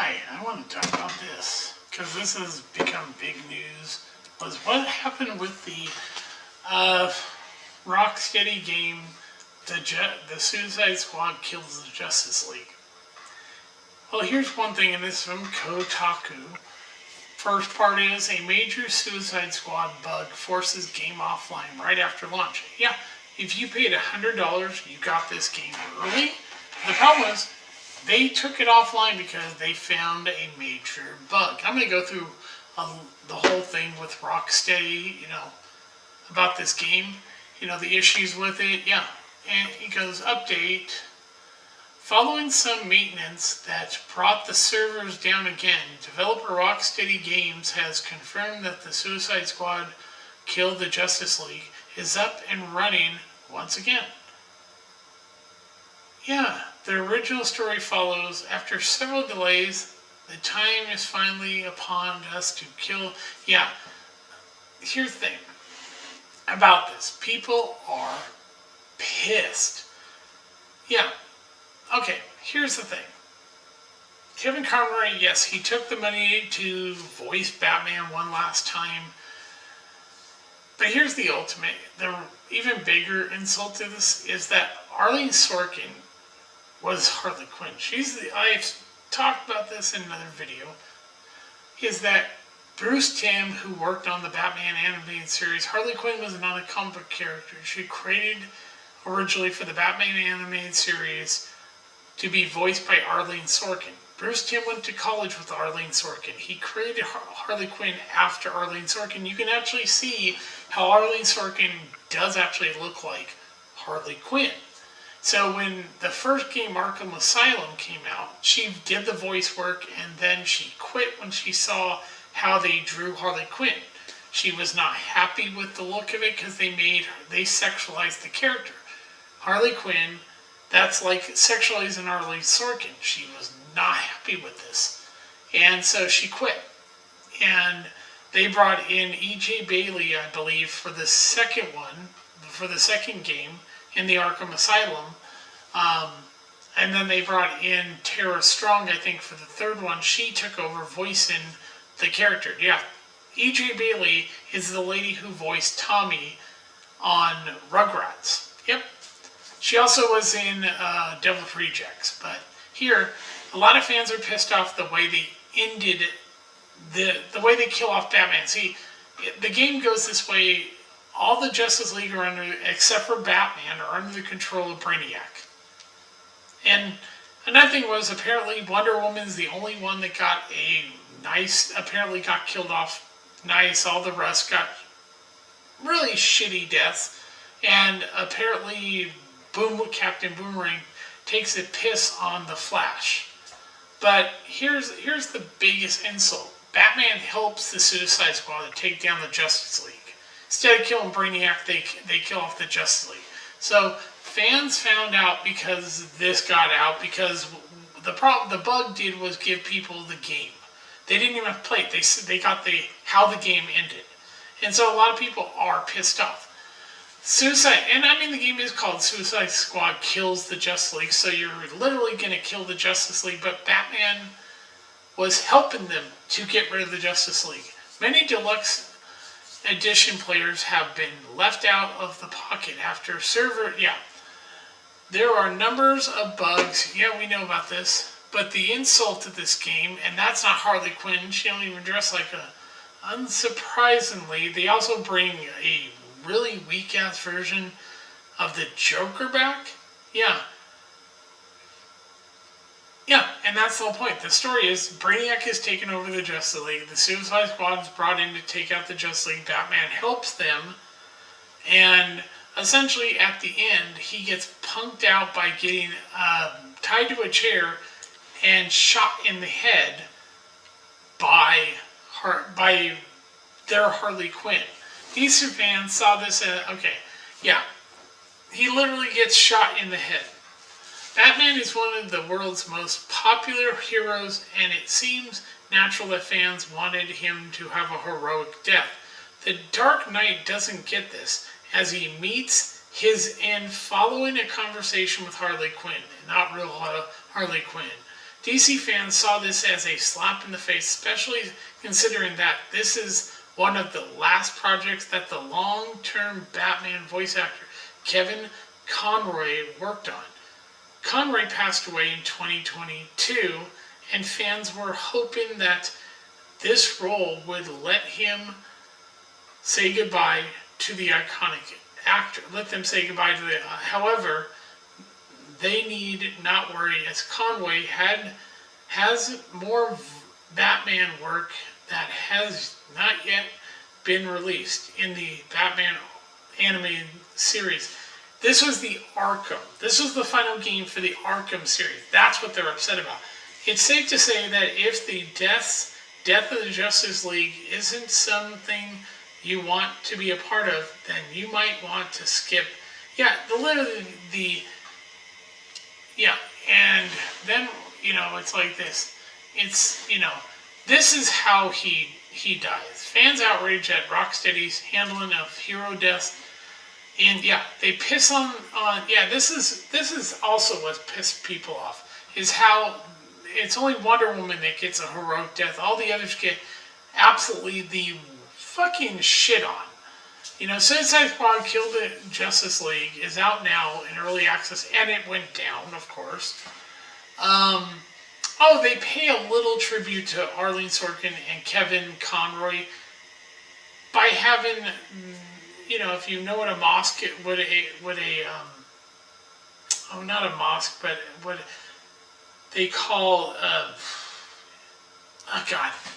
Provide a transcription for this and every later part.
Hi, I want to talk about this because this has become big news. Was what happened with the Rocksteady game, the Suicide Squad kills the Justice League. Well, here's one thing, and this is from Kotaku. First part is a major Suicide Squad bug forces game offline right after launch. Yeah, if you paid $100, you got this game early. The problem is, they took it offline because they found a major bug. I'm going to go through the whole thing with Rocksteady, about this game, the issues with it. Yeah, and it goes, update. Following some maintenance that brought the servers down again, developer Rocksteady Games has confirmed that the Suicide Squad Kill the Justice League is up and running once again. Yeah, the original story follows. After several delays, the time is finally upon us to kill. Yeah, here's the thing about this. People are pissed. Yeah, okay, here's the thing. Kevin Conroy, yes, he took the money to voice Batman one last time. But here's the ultimate, the even bigger insult to this is that Arlene Sorkin was Harley Quinn. I've talked about this in another video, is that Bruce Timm, who worked on the Batman animated series, Harley Quinn was not a comic book character. She created originally for the Batman animated series to be voiced by Arlene Sorkin. Bruce Timm went to college with Arlene Sorkin. He created Harley Quinn after Arlene Sorkin. You can actually see how Arlene Sorkin does actually look like Harley Quinn. So when the first game, Arkham Asylum, came out, she did the voice work and then she quit when she saw how they drew Harley Quinn. She was not happy with the look of it because they sexualized the character. Harley Quinn, that's like sexualizing Arlene Sorkin. She was not happy with this. And so she quit. And they brought in E.J. Bailey, I believe, for the second one, for the second game, in the Arkham Asylum. And then they brought in Tara Strong, I think, for the third one. She took over voicing the character. Yeah, E.J. Bailey is the lady who voiced Tommy on Rugrats. Yep. She also was in Devil's Rejects. But here, a lot of fans are pissed off the way they ended, the way they kill off Batman. See, the game goes this way. All the Justice League are under, except for Batman, are under the control of Brainiac. And another thing was, apparently Wonder Woman's the only one that got apparently got killed off nice. All the rest got really shitty deaths. And apparently Captain Boomerang takes a piss on the Flash. But here's the biggest insult. Batman helps the Suicide Squad to take down the Justice League. Instead of killing Brainiac, they kill off the Justice League. So fans found out because this got out, because the bug did was give people the game. They didn't even have to play it. They got how the game ended. And so a lot of people are pissed off. The game is called Suicide Squad Kills the Justice League, so you're literally going to kill the Justice League, but Batman was helping them to get rid of the Justice League. Many deluxe edition players have been left out of the pocket after there are numbers of bugs. Yeah, we know about this. But the insult of this game, and that's not Harley Quinn. She don't even dress like unsurprisingly, they also bring a really weak-ass version of the Joker back. Yeah. Yeah, and that's the whole point. The story is Brainiac has taken over the Justice League. The Suicide Squad is brought in to take out the Justice League. Batman helps them. And essentially, at the end, he gets punked out by getting tied to a chair and shot in the head by their Harley Quinn. These two fans saw this he literally gets shot in the head. Batman is one of the world's most popular heroes, and it seems natural that fans wanted him to have a heroic death. The Dark Knight doesn't get this, as he meets his end following a conversation with Harley Quinn, not real Harley Quinn. DC fans saw this as a slap in the face, especially considering that this is one of the last projects that the long-term Batman voice actor Kevin Conroy worked on. Conroy passed away in 2022, and fans were hoping that this role would let him say goodbye to the iconic actor. Let them say goodbye to the. However, they need not worry, as Conroy has more Batman work that has not yet been released in the Batman animated series. This was the Arkham. This was the final game for the Arkham series. That's what they're upset about. It's safe to say that if the death of the Justice League isn't something you want to be a part of, then you might want to skip. Yeah, and then, it's like this. It's, this is how he dies. Fans outraged at Rocksteady's handling of hero deaths. And they piss on this is also what pissed people off, is how it's only Wonder Woman that gets a heroic death. All the others get absolutely the fucking shit on. Suicide Squad Killed the Justice League is out now in early access, and it went down, of course. They pay a little tribute to Arlene Sorkin and Kevin Conroy by having, if you know what a mosque, not a mosque, but what they call,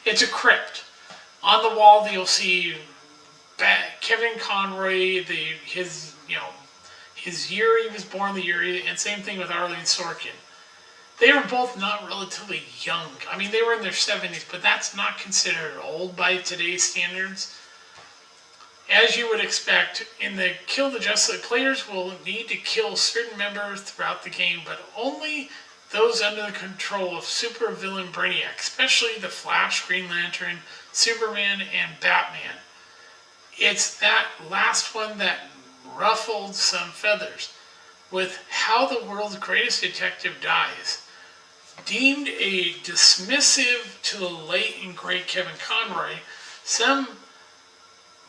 it's a crypt. On the wall, you'll see Kevin Conroy, his year he was born, the year, and same thing with Arlene Sorkin. They were both not relatively young. I mean, they were in their 70s, but that's not considered old by today's standards. As you would expect, in the Kill the Justice League, players will need to kill certain members throughout the game, but only those under the control of supervillain Brainiac, especially the Flash, Green Lantern, Superman, and Batman. It's that last one that ruffled some feathers, with how the world's greatest detective dies. Deemed a dismissive to the late and great Kevin Conroy,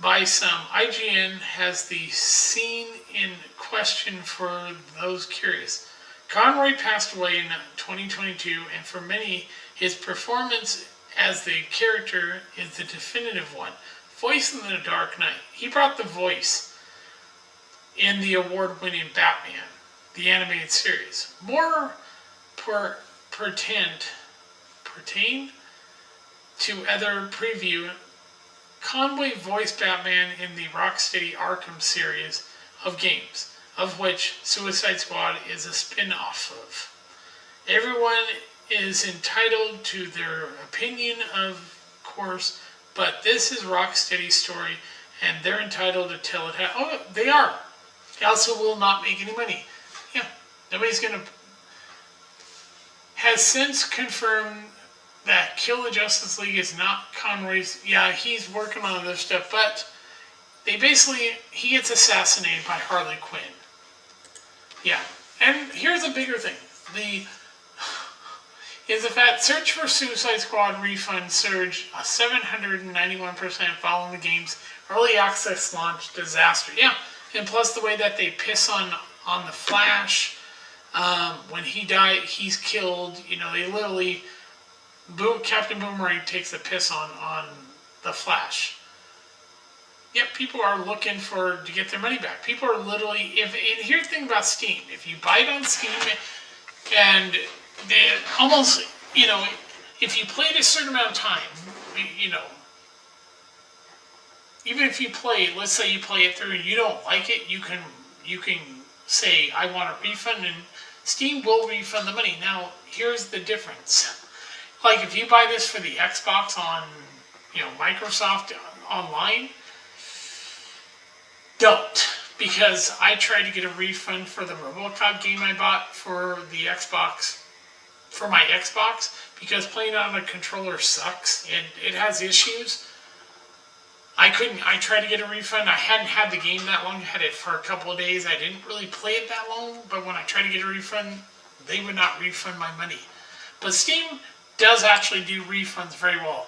IGN has the scene in question for those curious. Conroy passed away in 2022, and for many, his performance as the character is the definitive one. Voice in the Dark Knight. He brought the voice in the award-winning Batman, the animated series. More pertain to other preview. Conroy voiced Batman in the Rocksteady Arkham series of games, of which Suicide Squad is a spin-off of. Everyone is entitled to their opinion, of course, but this is Rocksteady's story, and they're entitled to tell it how. Oh, they are. They also will not make any money. Yeah, nobody's gonna. Has since confirmed that Kill the Justice League is not Conroy's. Yeah, he's working on other stuff, but he gets assassinated by Harley Quinn. Yeah, and here's a bigger thing. The fact Search for Suicide Squad refund surged 791% following the game's early access launch disaster. Yeah, and plus the way that they piss on the Flash. When he died, he's killed. They literally, Captain Boomerang takes the piss on the Flash. Yep, people are looking to get their money back. People are literally, and here's the thing about Steam. If you buy it on Steam, and they almost, if you played a certain amount of time, even if you play, let's say you play it through and you don't like it, you can say, I want a refund, and Steam will refund the money. Now, here's the difference. Like, if you buy this for the Xbox on, Microsoft Online, don't. Because I tried to get a refund for the RoboCop game I bought for the Xbox, for my Xbox, because playing on a controller sucks, and it has issues. I tried to get a refund. I hadn't had the game that long. I had it for a couple of days. I didn't really play it that long, but when I tried to get a refund, they would not refund my money. But Steam does actually do refunds very well.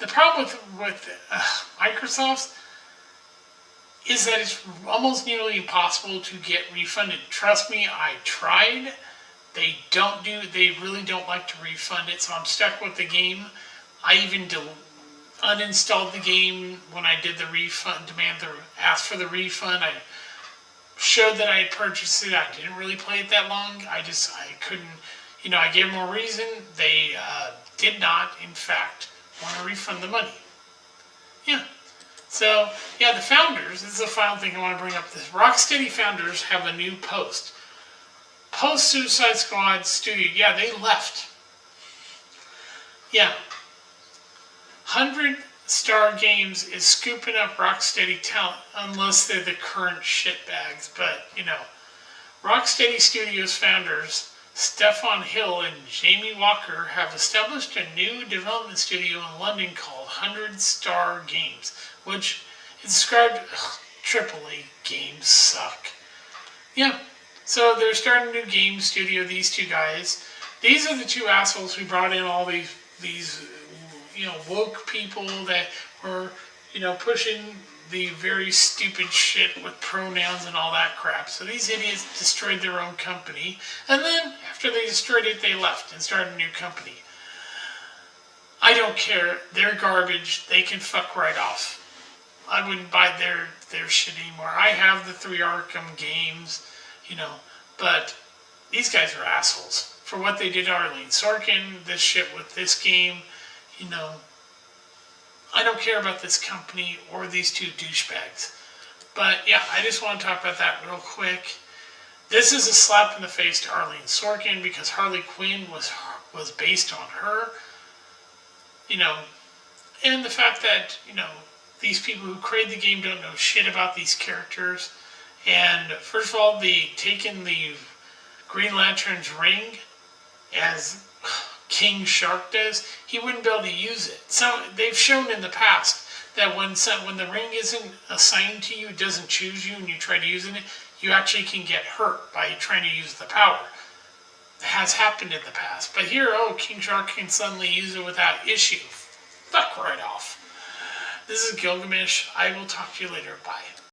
The problem with Microsoft's is that it's almost nearly impossible to get refunded. Trust me, I tried. They really don't like to refund it, so I'm stuck with the game. I even uninstalled the game when I did the refund, asked for the refund. I showed that I had purchased it. I didn't really play it that long. I couldn't, I gave them a reason. They did not, in fact, want to refund the money. Yeah. So, yeah, the founders, this is the final thing I want to bring up. The Rocksteady founders have a new post. Post Suicide Squad Studio, yeah, they left. Yeah. 100-Star Games is scooping up Rocksteady talent, unless they're the current shitbags. But, Rocksteady Studios founders Stefan Hill and Jamie Walker have established a new development studio in London called 100-Star Games, which is described, AAA games suck. Yeah, so they're starting a new game studio, these two guys. These are the two assholes who brought in all these woke people that were, pushing the very stupid shit with pronouns and all that crap. So these idiots destroyed their own company, and then after they destroyed it, they left and started a new company. I don't care. They're garbage. They can fuck right off. I wouldn't buy their shit anymore. I have the 3 Arkham games, but these guys are assholes. For what they did to Arlene Sorkin, this shit with this game, I don't care about this company or these two douchebags. But yeah, I just want to talk about that real quick. This is a slap in the face to Arlene Sorkin because Harley Quinn was based on her. And the fact that, these people who created the game don't know shit about these characters. And first of all, they taken the Green Lantern's ring as King Shark does. He wouldn't be able to use it. So they've shown in the past that when the ring isn't assigned to you, it doesn't choose you, and you try to use it, you actually can get hurt by trying to use the power. It has happened in the past. But here, King Shark can suddenly use it without issue. Fuck right off. This is Gilgamesh. I will talk to you later. Bye.